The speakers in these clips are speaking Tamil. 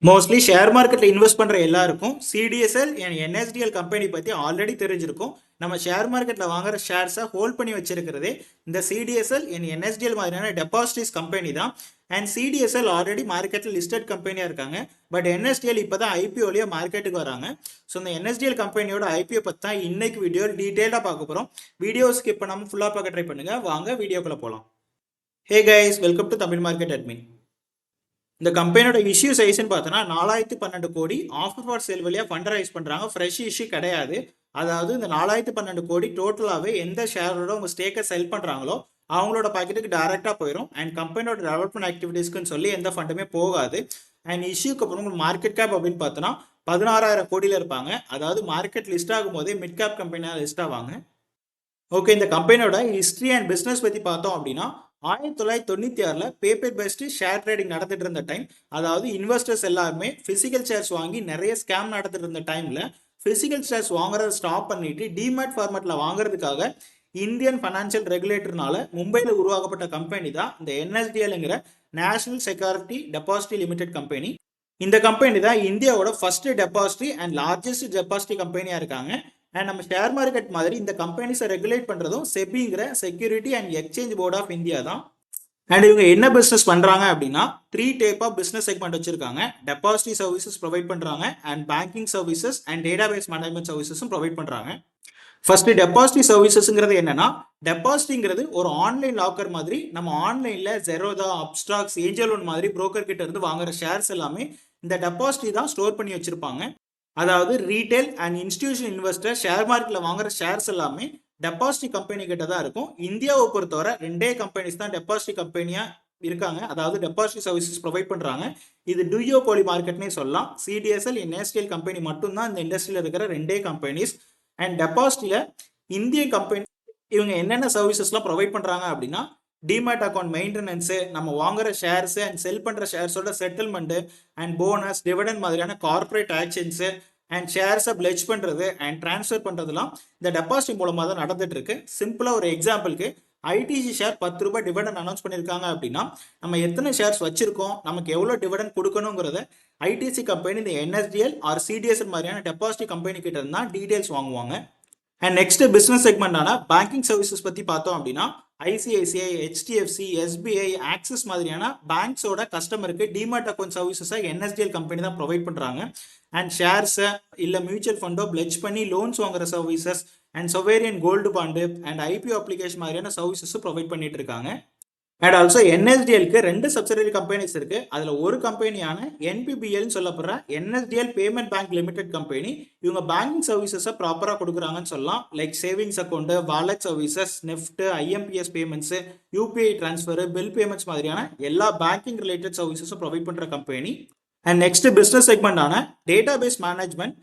மோஸ்ட்லி ஷேர் மார்க்கெட்டில் இன்வெஸ்ட் பண்ணுற எல்லாருக்கும் சிடிஎஸ்எல் அண்ட் என்எஸ்டிஎல் கம்பெனி பற்றி ஆல்ரெடி தெரிஞ்சிருக்கும். நம்ம ஷேர் மார்க்கெட்டில் வாங்குற ஷேர்ஸை ஹோல்ட் பண்ணி வச்சிருக்கிறதே இந்த சிடிஎஸ்எல் அண்ட் என்எஸ்டிஎல் மாதிரியான டெபாசிட்ஸ் கம்பெனி தான். அண்ட் சிடிஎஸ்எல் ஆல்ரெடி மார்க்கெட்டில் லிஸ்டட் கம்பெனியாக இருக்காங்க. பட் என்எஸ்டிஎல் இப்போ தான் ஐபிஓலேயே மார்க்கெட்டுக்கு வராங்க. ஸோ இந்த என்எஸ்டிஎல் கம்பெனியோட ஐபிஓ பற்றி தான் இன்னைக்கு வீடியோ டீட்டெயிலாக பார்க்க போகிறோம். வீடியோ ஸ்கிப் பண்ணாமல் ஃபுல்லாக பார்க்க ட்ரை பண்ணுங்கள். வாங்க வீடியோக்குள்ளே போகலாம். Hey guys, welcome to Tamil market admin. இந்த கம்பெனியோட இஷ்யூ சைஸ்ன்னு பார்த்தோன்னா 4012 கோடி ஆஃபர் ஃபார் சேல் வழியாக ஃபண்ட் ரைஸ் பண்ணுறாங்க. ஃப்ரெஷ் இஷ்யூ கிடையாது. அதாவது இந்த 4012 கோடி டோட்டலாகவே எந்த ஷேரோட உங்கள் ஸ்டேக்கை செல் பண்ணுறாங்களோ அவங்களோட பாக்கெட்டுக்கு டைரெக்டாக போயிடும். அண்ட் கம்பெனியோட டெவலப்மெண்ட் ஆக்டிவிட்டீஸ்க்குன்னு சொல்லி எந்த ஃபண்டுமே போகாது. அண்ட் இஷ்யூக்கு அப்புறம் உங்களுக்கு மார்க்கெட் கேப் அப்படின்னு பார்த்தோன்னா 16,000 கோடியில் இருப்பாங்க. அதாவது மார்க்கெட் லிஸ்ட் ஆகும் போதே மிட் கேப் கம்பெனியாக லிஸ்ட் ஆவாங்க. ஓகே, இந்த கம்பெனியோட ஹிஸ்ட்ரி அண்ட் பிஸ்னஸ் பற்றி பார்த்தோம் அப்படின்னா 1996 பேப்பர் பேஸ்டு ஷேர் ட்ரேடிங் நடந்துட்டு இருந்த டைம், அதாவது இன்வெஸ்டர்ஸ் எல்லாருமே பிசிக்கல் ஷேர்ஸ் வாங்கி நிறைய ஸ்கேம் நடந்துட்டு இருந்த டைம்ல பிசிக்கல் ஷேர்ஸ் வாங்குறத ஸ்டாப் பண்ணிட்டு டிமேட் ஃபார்மேட்ல வாங்குறதுக்காக இந்தியன் ஃபைனான்சியல் ரெகுலேட்டர்னால மும்பையில் உருவாக்கப்பட்ட கம்பெனி தான் இந்த என்எஸ்டிஎல்ங்கிற நேஷனல் செக்யூரிட்டி டெபாசிட்டி லிமிடெட் கம்பெனி. இந்த கம்பெனி தான் இந்தியாவோட ஃபர்ஸ்ட் டெபாசிட்டி அண்ட் லார்ஜஸ்ட் டெபாசிட்டி கம்பெனியா இருக்காங்க. அண்ட் நம்ம ஷேர் மார்க்கெட் மாதிரி இந்த கம்பெனிஸை ரெகுலேட் பண்ணுறதும் செபிங்கிற security and exchange board of India தான். அண்ட் இவங்க என்ன பிஸ்னஸ் பண்ணுறாங்க அப்படின்னா 3 டைப் ஆஃப் பிஸ்னஸ் செக்மெண்ட் வச்சிருக்காங்க. டெபாசிட்டி சர்வீசஸ் ப்ரொவைட் பண்ணுறாங்க, and banking services and database management சர்வீசஸும் ப்ரொவைட் பண்ணுறாங்க. ஃபர்ஸ்ட் டெபாசிட்டி சர்வீசஸ்ங்கிறது என்னன்னா, டெபாசிட்டிங்கிறது ஒரு ஆன்லைன் லாக்கர் மாதிரி. நம்ம ஆன்லைனில் ஜெரோதா, அப்ஸ்டாக்ஸ், ஏஞ்சல் லோன் மாதிரி புரோக்கர் கிட்ட இருந்து வாங்குற ஷேர்ஸ் எல்லாமே இந்த டெபாசிட்டி தான் ஸ்டோர் பண்ணி வச்சிருப்பாங்க. அதாவது retail and institution investor share மார்க்கெட்டில் வாங்குற ஷேர்ஸ் எல்லாமே டெபாசிட்டி கம்பெனி கிட்ட தான் இருக்கும். இந்தியாவை பொறுத்தவரை 2 கம்பெனிஸ் தான் டெபாசிட்டி கம்பெனியா இருக்காங்க. அதாவது டெபாசிட்டி சர்வீசஸ் ப்ரொவைட் பண்றாங்க. இது டூயோபோலி மார்க்கெட்னே சொல்லலாம். சிடிஎஸ்எல் என்எஸ்டிஎல் கம்பெனி மட்டும்தான் இந்த இண்டஸ்ட்ரியில் இருக்கிற 2 கம்பெனிஸ். அண்ட் டெபாசிட்டியில் இந்திய கம்பெனி இவங்க என்னென்ன சர்வீசஸ்லாம் ப்ரொவைட் பண்றாங்க அப்படின்னா, டிமேட் அக்கௌண்ட் மெயின்டெனன்ஸு, நம்ம வாங்குற ஷேர்ஸு அண்ட் செல் பண்ணுற ஷேர்ஸோட செட்டில்மெண்ட்டு அண்ட் போனஸ், டிவிடெண்ட் மாதிரியான கார்பரேட் ஆக்ஷன்ஸு அண்ட் ஷேர்ஸை பிளெட்ஜ் பண்ணுறது அண்ட் ட்ரான்ஸ்ஃபர் பண்ணுறதுலாம் இந்த டெபாசிட் மூலமாக தான் நடந்துட்டு இருக்கு. சிம்பிளாக ஒரு எக்ஸாம்பிளுக்கு ஐடிசி ஷேர் 10 ரூபாய் டிவிடெண்ட் அனௌன்ஸ் பண்ணியிருக்காங்க அப்படின்னா நம்ம எத்தனை ஷேர்ஸ் வச்சிருக்கோம், நமக்கு எவ்வளோ டிவிடெண்ட் கொடுக்கணுங்கிறத ஐடிசி கம்பெனி இந்த என்எஸ்டிஎல் ஆர் சிடிஎஸ்எல் மாதிரியான டெபாசிட் கம்பெனி கிட்ட இருந்தால் டீடைல்ஸ் வாங்குவாங்க. அண்ட் நெக்ஸ்ட் பிஸ்னஸ் செக்மெண்டான பேங்கிங் சர்வீசஸ் பற்றி பார்த்தோம் அப்படின்னா ஐசிஐசிஐ, ஹெச்டிஎஃப்சி, எஸ்பிஐ, ஆக்சிஸ் மாதிரியான பேங்க்ஸோட கஸ்டமருக்கு டிமேட் அக்கௌண்ட் சர்வீசஸை என்எஸ்டிஎல் கம்பெனி தான் ப்ரொவைட் பண்ணுறாங்க. அண்ட் ஷேர்ஸை இல்லை மியூச்சுவல் ஃபண்டோ பிளெட்ஜ் பண்ணி லோன்ஸ் வாங்குற services and sovereign gold bond and IPO application மாதிரியான சர்வீசஸும் ப்ரொவைட் பண்ணிட்டு இருக்காங்க. அண்ட் ஆல்சோ என்எஸ்டிஎலுக்கு 2 சப்சிடரி கம்பெனிஸ் இருக்கு. அதுல ஒரு கம்பெனியான என்பிபிஎல் சொல்லப்படுற NSDL payment bank limited company இவங்க பேங்கிங் சர்வீசஸை ப்ராப்பரா கொடுக்குறாங்கன்னு சொல்லலாம். Like savings account, wallet services, NEFT, IMPS payments, UPI transfer, bill payments மாதிரியான எல்லா பேங்கிங் ரிலேட்டட் சர்வீசஸும் ப்ரொவைட் பண்ற கம்பெனி. அண்ட் நெக்ஸ்ட் பிசினஸ் செக்மெண்டான டேட்டாபேஸ் மேனேஜ்மெண்ட்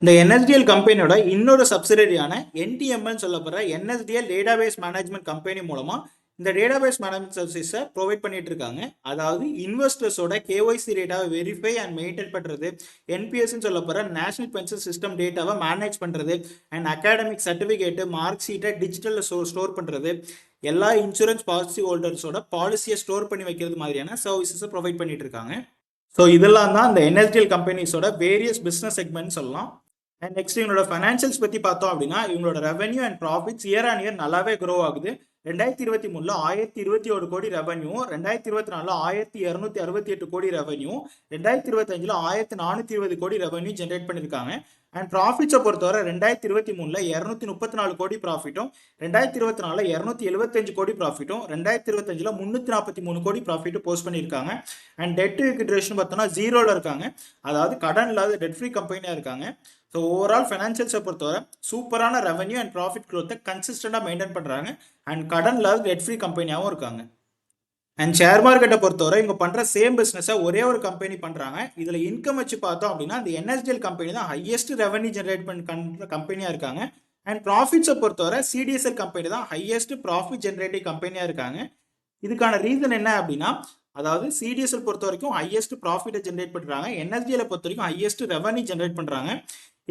இந்த என்எஸ்டிஎல் கம்பெனியோட இன்னொரு சப்சிடரியான என்டிஎம்எல் சொல்லப்படுற என்எஸ்டிஎல் டேட்டாபேஸ் மேனேஜ்மெண்ட் கம்பெனி மூலமா இந்த டேட்டாபேஸ் மேனேஜ்மெண்ட் சர்வீஸை ப்ரொவைட் பண்ணிட்டு இருக்காங்க. அதாவது இன்வெஸ்டர்ஸோட கேஒய்சி டேட்டாவை வெரிஃபை அண்ட் மெயின்டைன் பண்ணுறது, என்பிஎஸ்ன்னு சொல்லப்படுற நேஷனல் பென்ஷன் சிஸ்டம் டேட்டாவை மேனேஜ் பண்ணுறது, அண்ட் அகாடமிக் சர்டிஃபிகேட்டு, மார்க் ஷீட்டை டிஜிட்டலில் ஸ்டோர் பண்ணுறது, எல்லா இன்சூரன்ஸ் பாலிசி ஹோல்டர்ஸோட பாலிசியை ஸ்டோர் பண்ணி வைக்கிறது மாதிரியான சர்வீசஸை ப்ரொவைட் பண்ணிட்டு இருக்காங்க. ஸோ இதெல்லாம் தான் இந்த என்எஸ்டிஎல் கம்பெனிஸோட வேரியஸ் பிஸ்னஸ் செக்மெண்ட் சொல்லலாம். அண்ட் நெக்ஸ்ட் இவங்களோட ஃபைனான்சியல்ஸ் பற்றி பார்த்தோம் அப்படின்னா இவங்களோட revenue and profits year on year நல்லாவே க்ரோ ஆகுது. 2023 1021 கோடி ரெவன்யூ, 2024 1268 கோடி ரெவன்யூ, 2025 1420 கோடி ரெவன்யூ ஜென்ரேட் பண்ணியிருக்காங்க. அண்ட் ப்ராஃபிட்ஸை பொறுத்தவரை 2023 234 கோடி ப்ராஃபிட்டும், 2024 275 கோடி ப்ராஃபிட்டும், 2025 343 கோடி ப்ராஃபிட்டும் போஸ்ட் பண்ணியிருக்காங்க. அண்ட் டெட் ஈக்விட்டி ரேஷியோ பார்த்தோம்னா 0ல இருக்காங்க. அதாவது கடன் இல்லாத டெட் ஃப்ரீ கம்பெனியாக இருக்காங்க. ஸோ ஓவரால் ஃபைனான்சியல்ஸை பொறுத்தவரை சூப்பரான ரெவன்யூ அண்ட் ப்ராஃபிட் க்ரோத்தை கன்சிஸ்டண்டாக மெயின்டைன் பண்ணுறாங்க. அண்ட் கடன் இல்லாத டெட் ஃப்ரீ கம்பெனியாகவும் இருக்காங்க. அண்ட் ஷேர் மார்க்கெட்டை பொறுத்தவரை இவங்க பண்ணுற சேம் பிஸ்னஸை ஒரே ஒரு கம்பெனி பண்ணுறாங்க. இதில் இன்கம் வச்சு பார்த்தோம் அப்படின்னா இந்த என்எஸ்டிஎல் கம்பெனி தான் ஹையஸ்ட் ரெவன்யூ ஜென்ரேட் பண்ணுற கம்பெனியாக இருக்காங்க. அண்ட் ப்ராஃபிட்ஸை பொறுத்தவரை சிடிஎஸ்எல் கம்பெனி தான் ஹையஸ்ட் ப்ராஃபிட் ஜென்ரேட்டிங் கம்பெனியாக இருக்காங்க. இதுக்கான ரீசன் என்ன அப்படின்னா, அதாவது சிடிஎஸ்எல் பொறுத்த வரைக்கும் ஹையஸ்ட் ப்ராஃபிட்டை ஜென்ரேட் பண்ணுறாங்க, என்எஸ்டிஎல் பொறுத்த வரைக்கும் ஹையஸ்ட் ரெவன்யூ ஜென்ரேட் பண்ணுறாங்க.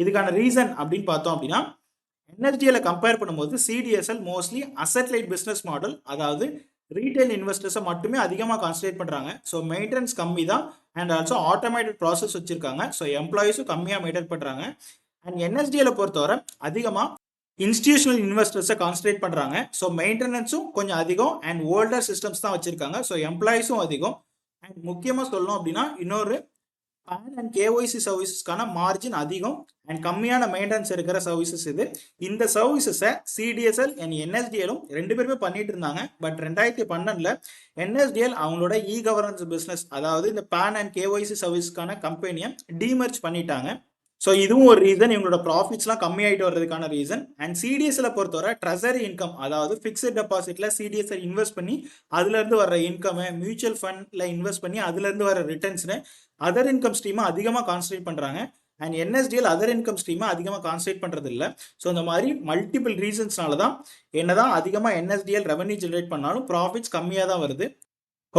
இதுக்கான ரீசன் அப்படின்னு பார்த்தோம் அப்படின்னா என்எஸ்டிஎல் கம்பேர் பண்ணும்போது CDSL mostly asset light business model, அதாவது ரீட்டைல் இன்வெஸ்டர்ஸை மட்டுமே அதிகமாக கான்சன்ட்ரேட் பண்ணுறாங்க. ஸோ மெயின்டெனன்ஸ் கம்மி தான் அண்ட் ஆல்சோ ஆட்டோமேட்டட் ப்ராசஸ் வச்சுருக்காங்க. ஸோ எம்ப்ளாயிஸும் கம்மியாக மெயின்டைன் பண்ணுறாங்க. அண்ட் என்எஸ்டிஎல பொறுத்தவரை அதிகமாக இன்ஸ்டிடியூஷனல் இன்வெஸ்டர்ஸை கான்சன்ட்ரேட் பண்ணுறாங்க. ஸோ மெயின்டெனன்ஸும் கொஞ்சம் அதிகம் அண்ட் ஓல்டர் சிஸ்டம்ஸ் தான் வச்சுருக்காங்க. ஸோ எம்ப்ளாயிஸும் அதிகம். அண்ட் முக்கியமாக சொல்லணும் அப்படின்னா இன்னொரு PAN அண்ட் கேஒய்சி சர்வீசஸ்க்கான மார்ஜின் அதிகம் அண்ட் கம்மியான மெயின்டெனன்ஸ் இருக்கிற சர்வீசஸ் இது. இந்த சர்வீசஸை சிடிஎஸ்எல் அண்ட் என்எஸ்டிஎலும் ரெண்டு பேருமே பண்ணிட்டு இருந்தாங்க. பட் 2012 என்எஸ்டிஎல் அவங்களோட இ கவர்னன்ஸ் பிஸ்னஸ், அதாவது இந்த PAN அண்ட் கேஒய்சி சர்வீஸ்க்கான கம்பெனியை டீமர்ஜ் பண்ணிட்டாங்க. ஸோ இதுவும் ஒரு ரீசன், இவங்களோட ப்ராஃபிட்ஸ்லாம் கம்மியாயிட்டு வர்றதுக்கான ரீசன். அண்ட் சிடிஎஸ்ல பொறுத்தவரை ட்ரெஸரி இன்கம், அதாவது ஃபிக்ஸட் டெபாசிட்ல சிடிஎஸ்ல இன்வெஸ்ட் பண்ணி அதுலேருந்து வர இன்கம், மியூச்சுவல் ஃபண்ட்ல இன்வெஸ்ட் பண்ணி அதுலேருந்து வர ரிட்டர்ன்ஸ்னு அதர் இன்கம் ஸ்ட்ரீமை அதிகமாக கான்சன்ட்ரேட் பண்ணுறாங்க. அண்ட் என்எஸ்டிஎல் அதர் இன்கம் ஸ்ட்ரீமை அதிகமாக கான்சன்ட்ரேட் பண்ணுறது இல்லை. ஸோ இந்த மாதிரி மல்டிபிள் ரீசன்ஸ்னால தான் என்னதான் அதிகமாக என்எஸ்டிஎல் ரெவன்யூ ஜென்ரேட் பண்ணாலும் ப்ராஃபிட்ஸ் கம்மியாக தான் வருது.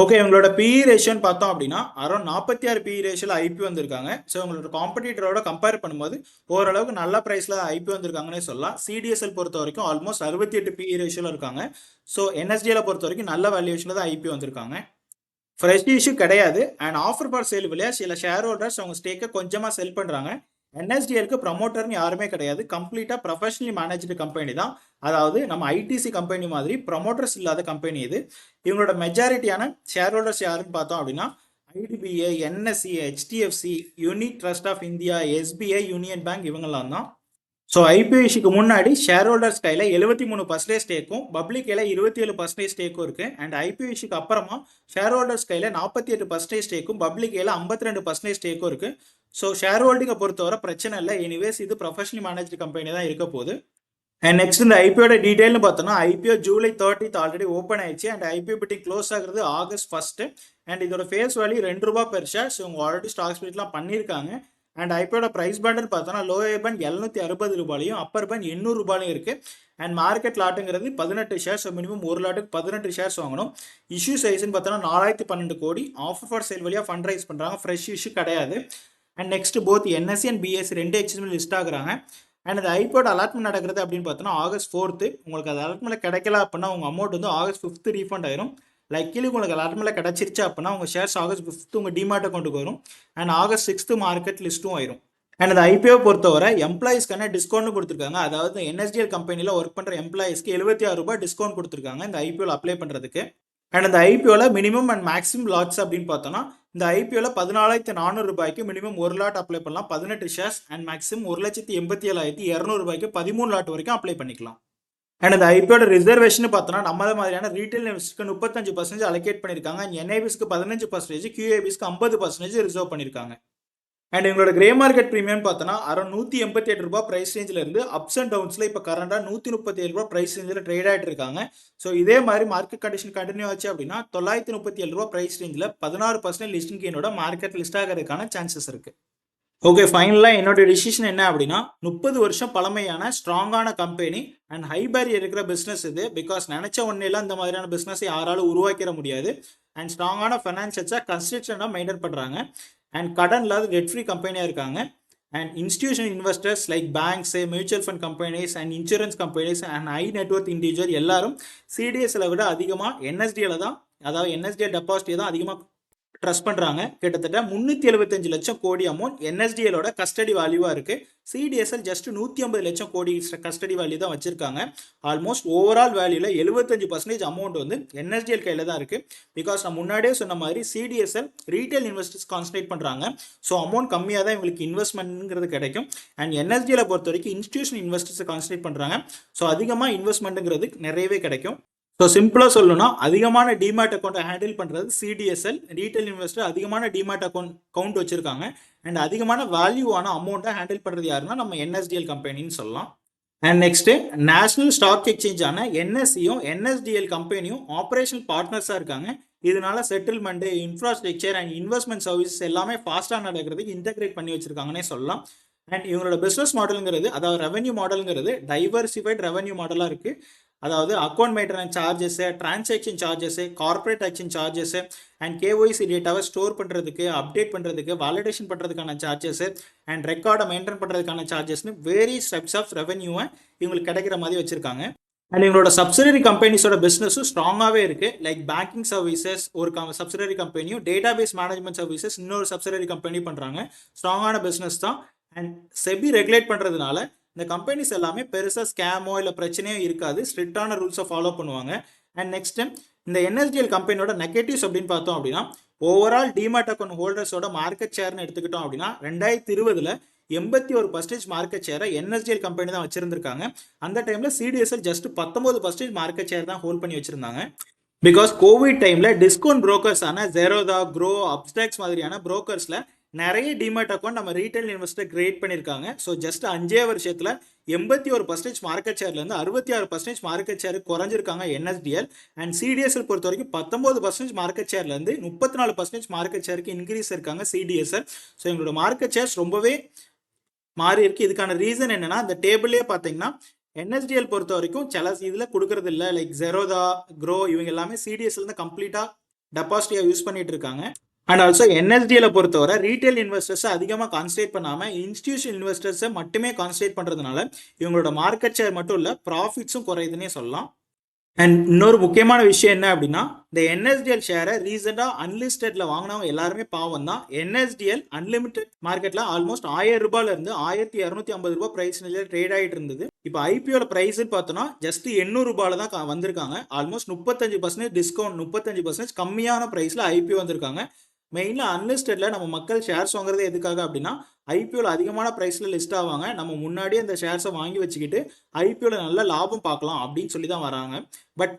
ஓகே, இவங்களோட பிஇ ரேஷியோன்னு பார்த்தோம் அப்படின்னா அரௌண்ட் 46 பிஇ ரேஷியோவில் ஐபி வந்திருக்காங்க. ஸோ உங்களோட காம்படிட்டரோட கம்பேர் பண்ணும்போது ஓரளவுக்கு நல்ல ப்ரைஸில் ஐபி வந்திருக்காங்கன்னே சொல்லலாம். சிடிஎஸ்எல் பொறுத்த வரைக்கும் ஆல்மோஸ்ட் 68 பிஇ ரேஷியோவில் இருக்காங்க. ஸோ என்எஸ்டிஎல பொறுத்த வரைக்கும் நல்ல வேல்யூஷனில் தான் ஐபி வந்திருக்காங்க. ஃப்ரெஷ் இஷ்யூ கிடையாது அண்ட் ஆஃபர் ஃபார் சேல் வழியா சில ஷேர் ஹோல்டர்ஸ் அவங்க ஸ்டேக்கை கொஞ்சமாக செல் பண்ணுறாங்க. என்எஸ்டிஎலுக்கு ப்ரமோட்டர்னு யாருமே கிடையாது, கம்ப்ளீட்டாக ப்ரொஃபஷனலி மேனேஜ்டு கம்பெனி தான். அதாவது நம்ம ஐடிசி கம்பெனி மாதிரி ப்ரமோட்டர்ஸ் இல்லாத கம்பெனி இது. இவங்களோட மெஜாரிட்டியான ஷேர் ஹோல்டர்ஸ் யாருன்னு பார்த்தோம் அப்படின்னா IDBI, NSC, HDFC, unit trust of India, SBI, union bank இவங்கெல்லாம் தான். ஸோ ஐபிஐசிக்கு முன்னாடி ஷேர் ஹோல்டர்ஸ் கையில் 73% ஸ்டேக்கும் பப்ளிக் கையில் 27% ஸ்டேக்கும் இருக்குது. அண்ட் ஐபிஐசிக்கு அப்புறமா ஷேர் ஹோல்டர்ஸ் கையில் 48% ஸ்டேக்கும் பப்ளிக் கையில் 52% ஸ்டேக்கும் இருக்குது. ஸோ ஷேர் ஹோல்டிங்கை பொறுத்தவரை பிரச்சனை இல்லை. எனிவேஸ் இது ப்ரொஃபஷனலி மேனேஜ்டு கம்பெனி தான் இருக்க போகுது. அண்ட் நெக்ஸ்ட் இந்த ஐபிஓட டீடைல்னு பார்த்தோம்னா ஐபிஓ ஜூலை 30 ஆல்ரெடி ஓப்பன் ஆயிடுச்சு. அண்ட் ஐபிஓ பிட்டிங் க்ளோஸ் ஆகுறது August 1. அண்ட் இதோட face value ₹2 per share. So அவங்க ஆல்ரெடி ஸ்டாக் ஸ்பிளிட்லாம் பண்ணியிருக்காங்க. அண்ட் ஐபிஓட ப்ரைஸ் பேண்டுன்னு பார்த்தோன்னா லோயர் பேண்ட் ₹760 அப்பர் பேண்ட் ₹800 இருக்குது. அண்ட் மார்க்கெட் லாட்டுங்கிறது 18 ஷேர்ஸ். ஸோ மினிமம் ஒரு லாட்டுக்கு 18 ஷேர்ஸ் வாங்கணும். இஷ்யூ சைஸ்ன்னு பார்த்தோன்னா 4012 கோடி. ஆஃபர் ஃபார் சேல் வழியாக ஃபண்ட் ரைஸ் பண்ணுறாங்க. ஃப்ரெஷ் இஷ்யூ கிடையாது. And next both NSC and BSc 2 exchange list ஆகுறாங்க. அண்ட் அந்த ஐபிஓட அலாட்மெண்ட் நடக்கிறது அப்படின்னு பார்த்தோன்னா August 4. உங்களுக்கு அது அலாட்மெண்ட் கிடைக்கல அப்படின்னா உங்கள் அமௌண்ட் வந்து August 5 ரீஃபண்ட் ஆயிரும். லைக்கிலி உங்களுக்கு அலாட்மெண்ட் கிடச்சிருச்சு அப்படின்னா உங்கள் ஷேர்ஸ் August 5 உங்கள் டிமார்ட் அக்கௌண்ட்டுக்கு வரும். அண்ட் August 6 மார்க்கெட் லிஸ்ட்டும் ஆயிரும். அண்ட் அந்த ஐபிஓ பொறுத்தவரை எம்ப்ளாயிஸ்க்கான டிஸ்கவுண்ட் கொடுத்துருக்காங்க. அதாவது என்எஸ்டிஎல் கம்பெனியில் ஒர்க் பண்ணுற எம்ப்ளாயிஸ்க்கு ₹76 டிஸ்கவுண்ட் கொடுத்துருக்காங்க இந்த ஐபிஓவில் அப்ளை பண்ணுறதுக்கு. அண்ட் அந்த ஐபிஓவில் மினிமம் அண்ட் மேக்ஸிமம் லாட்ஸ் அப்படின்னு பார்த்தோன்னா இந்த ஐபிஓவில் ₹14,400 மினிமம் ஒரு லாட் அப்ளை பண்ணலாம், 18 ஷேர்ஸ். அண்ட் மேக்ஸிமம் ₹1,87,200 13 லாட் வரைக்கும் அப்ளை பண்ணிக்கலாம். அண்ட் அந்த ஐபிஓட ரிசர்வேஷன் பார்த்தோன்னா நம்ம மாதிரியான ரீட்டைல் இன்வெஸ்டருக்கு 35% அலோகேட் பண்ணியிருக்காங்க. அண்ட் என்ஐபிஸ்க்கு 15%, QABஸ்க்கு 50% ரிசர்வ் பண்ணியிருக்காங்க. அண்ட் எங்களோட கிரே மார்க்கெட் ப்ரீமியம் பார்த்தோன்னா அரௌண்ட் ₹188 ப்ரைஸ் ரேஞ்சில் இருந்து அப்ஸ் அண்ட் டவுன்ஸில் இப்போ கரண்டாக ₹137 ப்ரைஸ் ரேஞ்சில் ட்ரேட் ஆகிட்டு இருக்காங்க. ஸோ இதே மாதிரி மார்க்கெட் கண்டிஷன் கண்டினியூ ஆச்சு அப்படின்னா ₹937 ப்ரைஸ் ரேஞ்சில் 16% லிஸ்டிங் கெயினோட மார்க்கெட் லிஸ்ட் ஆகிறதுக்கான சான்சஸ் இருக்குது. ஓகே, ஃபைனலாக என்னோட டிசிஷன் என்ன அப்படின்னா 30 வருஷம் பழமையான ஸ்ட்ராங்கான கம்பெனி அண்ட் ஹை பேரியர் இருக்கிற பிஸ்னஸ் இது. பிகாஸ் நினச்ச ஒன்றையெல்லாம் இந்த மாதிரியான பிஸ்னஸை யாராலும் உருவாக்கிட முடியாது. அண்ட் ஸ்ட்ராங்கான ஃபைனான்சியல்ஸாக கன்ஸ்ட்ரக்ஷனாக மெயின்டைன் பண்ணுறாங்க. அண்ட் கடன் இல்லாத டெட் ஃப்ரீ கம்பெனியாக இருக்காங்க. And institution investors like banks, mutual fund companies and insurance companies and high network individual எல்லாரும் சிடிஎஸ்ல விட அதிகமாக என்எஸ்டிஎல தான், அதாவது என்எஸ்டிஎல் டெபாசிட்டியை தான் அதிகமாக ட்ரஸ்ட் பண்ணுறாங்க. கிட்டத்தட்ட 375 லட்சம் கோடி அமௌண்ட் என்எஸ்டிஎலோட கஸ்டடி வேல்யூவாக இருக்குது. சிடிஎஸ்எல் ஜஸ்ட் 150 லட்சம் கோடி கஸ்டடி வேல்யூ தான் வச்சிருக்காங்க. ஆல்மோஸ்ட் ஓவரால் வேல்யூவில் 75% அமௌண்ட் வந்து என்எஸ்டிஎல் கையில் தான் இருக்குது. பிகாஸ் நான் முன்னாடியே சொன்ன மாதிரி சிடிஎஸ்எல் ரீட்டைல் இன்வெஸ்டர்ஸ் கான்சன்ட்ரேட் பண்ணுறாங்க. ஸோ அமௌண்ட் கம்மியாக தான் இவங்களுக்கு இன்வெஸ்ட்மெண்ட்ங்கிறது கிடைக்கும். அண்ட் என்எஸ்டிஎலை பொறுத்த வரைக்கும் இன்ஸ்டிடியூஷன் இன்வெஸ்டர்ஸை கான்சன்ட்ரேட் பண்ணுறாங்க. ஸோ அதிகமாக இன்வெஸ்ட்மெண்ட்டுங்கிறது நிறையவே கிடைக்கும். ஸோ சிம்பிளாக சொல்லணும்னா அதிகமான டிமேட் அக்கௌண்ட்டை ஹேண்டில் பண்ணுறது சிடிஎஸ்எல். ரீட்டைல் இன்வெஸ்டர் அதிகமான டிமேட் அக்கௌண்ட் வச்சுருக்காங்க. அண்ட் அதிகமான வேல்யூவான அமௌண்ட்டை ஹேண்டில் பண்ணுறது யாருன்னா நம்ம என்எஸ்டிஎல் கம்பெனின்னு சொல்லலாம். அண்ட் நெக்ஸ்ட்டு நேஷனல் ஸ்டாக் எக்ஸ்சேஞ்சான என்எஸ்சியும் என்எஸ்டிஎல் கம்பெனியும் ஆப்ரேஷனல் பார்ட்னர்ஸாக இருக்காங்க. இதனால settlement, infrastructure and investment services எல்லாமே ஃபாஸ்ட்டாக நடக்கிறதுக்கு இன்டெகிரேட் பண்ணி வச்சுருக்காங்கன்னே சொல்லலாம். அண்ட் இவங்களோட பிஸ்னஸ் மாடலுங்கிறது, அதாவது ரெவன்யூ மாடலுங்கிறது டைவர்சிஃபைட் ரெவன்யூ மாடலாக இருக்குது. அதாவது account maintenance charges, transaction charges, corporate action charges and KYC டேட்டாவை ஸ்டோர் பண்ணுறதுக்கு, அப்டேட் பண்ணுறதுக்கு, வேலிடேஷன் பண்ணுறதுக்கான சார்ஜஸ்ஸு அண்ட் ரெக்கார்டை மெயின்டைன் பண்ணுறதுக்கான சார்ஜஸ்னு வேரியஸ் டைப்ஸ் ஆஃப் ரெவன்யூவை இவங்களுக்கு கிடைக்கிற மாதிரி வச்சுருக்காங்க. அண்ட் எங்களோட சப்சிடரி கம்பெனிஸோட பிஸ்னஸும் ஸ்ட்ராங்காகவே இருக்குது. லைக் பேங்கிங் சர்வீசஸ் ஒரு சப்சிடரி கம்பெனியும், டேட்டாபேஸ் மேனேஜ்மெண்ட் சர்வீசஸ் இன்னொரு சப்சிடரி கம்பெனி பண்ணுறாங்க. ஸ்ட்ராங்கான பிஸ்னஸ் தான். அண்ட் செபி ரெகுலேட் பண்ணுறதுனால இந்த கம்பெனிஸ் எல்லாமே பெருசாக ஸ்கேமோ இல்லை பிரச்சனையோ இருக்காது. ஸ்ட்ரிக்டான ரூல்ஸை ஃபாலோ பண்ணுவாங்க. அண்ட் நெக்ஸ்ட் இந்த என்எஸ்டிஎல் கம்பெனியோட நெகட்டிவ்ஸ் அப்படின்னு பார்த்தோம் அப்படின்னா, ஓவரால் டிமாட் அக்கௌண்ட் ஹோல்டர்ஸோட மார்க்கெட் ஷேர்னு எடுத்துக்கிட்டோம் அப்படின்னா 2020 81% மார்க்கெட் ஷேரை என்எஸ்டிஎல் கம்பெனி தான் வச்சிருந்திருக்காங்க. அந்த டைம்ல சிடிஎஸ்எல் ஜஸ்ட் 19% மார்க்கெட் ஷேர் தான் ஹோல்ட் பண்ணி வச்சிருந்தாங்க. பிகாஸ் கோவிட் டைம்ல டிஸ்கவுண்ட் புரோக்கர்ஸான ஜெரோதா, க்ரோ, அப்ஸ்டாக்ஸ் மாதிரியான புரோக்கர்ஸ்ல நிறைய டிமாட் அக்கௌண்ட் நம்ம ரீட்டைல் இன்வெஸ்டர் கிரியேட் பண்ணியிருக்காங்க. ஸோ ஜஸ்ட் 5 வருஷத்துல 81% மார்க்கெட் ஷேர்ல இருந்து 66% மார்க்கெட் ஷேர் குறைஞ்சிருக்காங்க என்எஸ்டிஎல். அண்ட் சிடிஎஸ்எல் பொறுத்த வரைக்கும் 19% மார்க்கெட் ஷேர்ல இருந்து 34% மார்க்கெட் ஷேருக்கு இன்க்ரீஸ் இருக்காங்க சிடிஎஸ்எல். ஸோ எங்களோட மார்க்கெட் ஷேர்ஸ் ரொம்பவே மாறி இருக்கு. இதுக்கான ரீசன் என்னன்னா, இந்த டேபிள்லேயே பார்த்தீங்கன்னா என்எஸ்டிஎல் பொறுத்த வரைக்கும் சில இதில் கொடுக்கறது இல்லை. லைக் ஜெரோதா, க்ரோ இவங்க எல்லாமே சிடிஎஸ்எல் தான் கம்ப்ளீட்டாக டெபாசிட்டியா யூஸ் பண்ணிட்டு இருக்காங்க. அண்ட் ஆல்சோ என்எஸ்டிஎல் பொறுத்தவரை ரீட்டைல் இன்வெஸ்டர்ஸை அதிகமாக கான்சன்ட்ரேட் பண்ணாமல் இன்ஸ்டிடியூஷன் இன்வெஸ்டர்ஸை மட்டுமே கான்சன்ட்ரேட் பண்ணுறதுனால இவங்களோட மார்க்கெட் ஷேர் மட்டும் இல்லை, ப்ராஃபிட்ஸும் குறையுதுன்னே சொல்லலாம். அண்ட் இன்னொரு முக்கியமான விஷயம் என்ன அப்படின்னா, இந்த என்எஸ்டிஎல் ஷேரை ரீசெண்டாக அன்லிஸ்டட்ல வாங்கினவங்க எல்லாருமே பாவம் தான். என்எஸ்டிஎல் அன்லிமிட்டெட் மார்க்கெட்ல ஆல்மோஸ்ட் 1000 ரூபாயில இருந்து 1250 ரூபாய் பிரைஸ் ட்ரேட் ஆகிட்டு இருந்தது. இப்போ ஐபிஓல பிரைஸ் பார்த்தோம்னா ஜஸ்ட் 800 ரூபாயில தான் வந்திருக்காங்க. ஆல்மோஸ்ட் 35% டிஸ்கவுண்ட், 35% கம்மியான பிரைஸ்ல ஐபிஓ வந்திருக்காங்க. மெயினாக அன்லிஸ்டட்ல நம்ம மக்கள் ஷேர்ஸ் வாங்குறது எதுக்காக அப்படின்னா, ஐபிஓல அதிகமான ப்ரைஸில் லிஸ்ட் ஆவாங்க. நம்ம முன்னாடியே அந்த ஷேர்ஸை வாங்கி வச்சுக்கிட்டு ஐபிஓல நல்ல லாபம் பார்க்கலாம் அப்படின்னு சொல்லி தான் வராங்க. பட்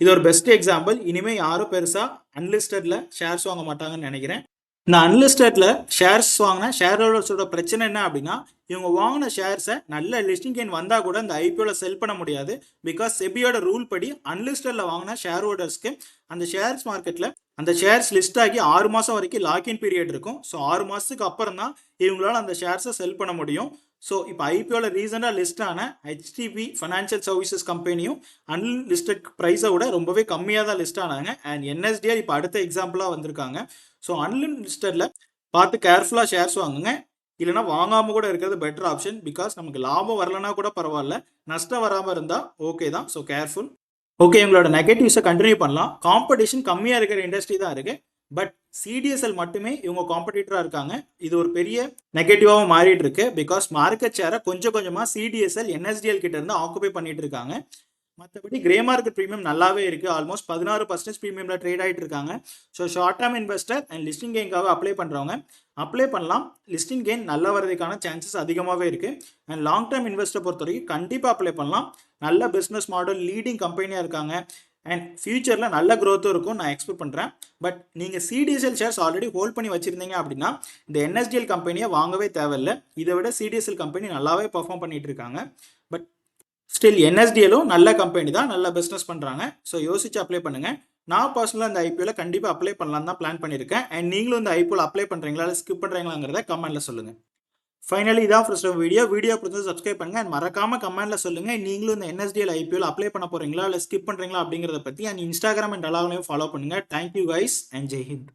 இது ஒரு பெஸ்ட் எக்ஸாம்பிள். இனிமேல் யாரும் பெருசாக அன்லிஸ்டட்ல ஷேர்ஸ் வாங்க மாட்டாங்கன்னு நினைக்கிறேன். இந்த அன்லிஸ்டட்ல ஷேர்ஸ் வாங்கின ஷேர் ஹோல்டர்ஸோட பிரச்சனை என்ன அப்படின்னா, இவங்க வாங்கின ஷேர்ஸை நல்ல லிஸ்டிங் கெயின் வந்தால் கூட இந்த ஐபிஓல செல் பண்ண முடியாது. பிகாஸ் செபியோட ரூல் படி அன்லிஸ்டட்ல வாங்கின ஷேர் ஹோல்டர்ஸ்க்கு அந்த ஷேர்ஸ் மார்க்கெட்ல அந்த ஷேர்ஸ் லிஸ்ட் ஆகி 6 மாதம் வரைக்கும் லாக்இன் பீரியட் இருக்கும். ஸோ 6 மாதத்துக்கு அப்புறம் தான் இவங்களால அந்த ஷேர்ஸை செல் பண்ண முடியும். ஸோ இப்போ ஐபிஓல ரீசெண்டாக லிஸ்ட் ஆன ஹெச்டிபி ஃபைனான்சியல் சர்வீசஸ் கம்பெனியும் அன்லிஸ்டட் ப்ரைஸை விட ரொம்பவே கம்மியாக தான் லிஸ்ட் ஆனாங்க. அண்ட் என்எஸ்டிஎல் இப்போ அடுத்த எக்ஸாம்பிளாக வந்திருக்காங்க. ஸோ அன்லிஸ்டட்ல பார்த்து கேர்ஃபுல்லாக ஷேர்ஸ் வாங்குங்க. இல்லைனா வாங்காமல் கூட இருக்கிறது பெட்டர் ஆப்ஷன். பிகாஸ் நமக்கு லாபம் வரலன்னா கூட பரவாயில்ல, நஷ்டம் வராமல் இருந்தால் ஓகே தான். So careful. ஓகே, உங்களோட நெகட்டிவ்ஸை கண்டினியூ பண்ணலாம். காம்படிஷன் கம்மியாக இருக்கிற இண்டஸ்ட்ரி தான் இருக்குது. பட் சிடிஎஸ்எல் மட்டுமே இவங்க காம்படிட்டராக இருக்காங்க. இது ஒரு பெரிய நெகட்டிவாகவும் மாறிட்டு இருக்கு. பிகாஸ் மார்க்கெட் ஷேரை கொஞ்சம் கொஞ்சமாக சிடிஎஸ்எல் என்எஸ்டிஎல் கிட்ட இருந்து ஆக்குபை பண்ணிட்டு இருக்காங்க. மற்றபடி கிரே மார்க்கெட் ப்ரீமியம் நல்லாவே இருக்குது. ஆல்மோஸ்ட் 16% ப்ரீமியமில் ட்ரேட் ஆகிட்டு இருக்காங்க. So short term investor and listing கெயின்காக அப்ளை பண்ணுறவங்க அப்ளை பண்ணலாம். லிஸ்டிங் கெயின் நல்லா வரதுக்கான சான்சஸ் அதிகமாகவே இருக்குது. அண்ட் லாங் டேர்ம் இன்வெஸ்டர் பொறுத்த வரைக்கும் கண்டிப்பாக அப்ளை பண்ணலாம். நல்ல பிஸ்னஸ் மாடல், லீடிங் கம்பெனியாக இருக்காங்க. அண்ட் ஃபியூச்சரில் நல்ல க்ரோத்தும் இருக்கும் நான் எக்ஸ்பெக்ட் பண்ணுறேன். பட் நீங்கள் சிடிஎஸ்எல் ஷேர்ஸ் ஆல்ரெடி ஹோல்ட் பண்ணி வச்சுருந்தீங்க அப்படின்னா இந்த என்எஸ்டிஎல் கம்பெனியை வாங்கவே தேவையில்லை. இதை விட சிடிஎஸ்எல் கம்பெனி நல்லாவே பர்ஃபார்ம் பண்ணிட்டு இருக்காங்க. பட் ஸ்டில் என்எஸ்டிஎலும் நல்ல கம்பெனி தான், நல்ல பிஸ்னஸ் பண்ணுறாங்க. ஸோ யோசிச்சு அப்ளை பண்ணுங்கள். நான் பர்சனலாக இந்த ஐபிஓவில் கண்டிப்பாக அப்ளை பண்ணலாம் தான் பிளான் பண்ணியிருக்கேன். அண்ட் நீங்களும் இந்த ஐபிஓவில் அப்ளை பண்ணுறீங்களா இல்லை ஸ்கிப் பண்ணுறீங்களாங்கிறத கமெண்ட்டில் சொல்லுங்கள். ஃபைனலி இதான் ஃபர்ஸ்ட் வீடியோ பிடிச்சது சப்ஸ்கிரைப் பண்ணுங்கள். அண்ட் மறக்காமல் கமெண்ட்டில் சொல்லுங்கள் நீங்களும் இந்த என்எஸ்டிஎல் ஐபிஓவில் அப்ளை பண்ண போகிறீங்களா இல்லை ஸ்கிப் பண்ணுறீங்களா அப்படிங்கிறத பற்றி. அண்ட் இன்ஸ்டாகிராம் அண்ட் அலாவிலையும் ஃபாலோ பண்ணுங்கள். Thank you guys and Jai Hind.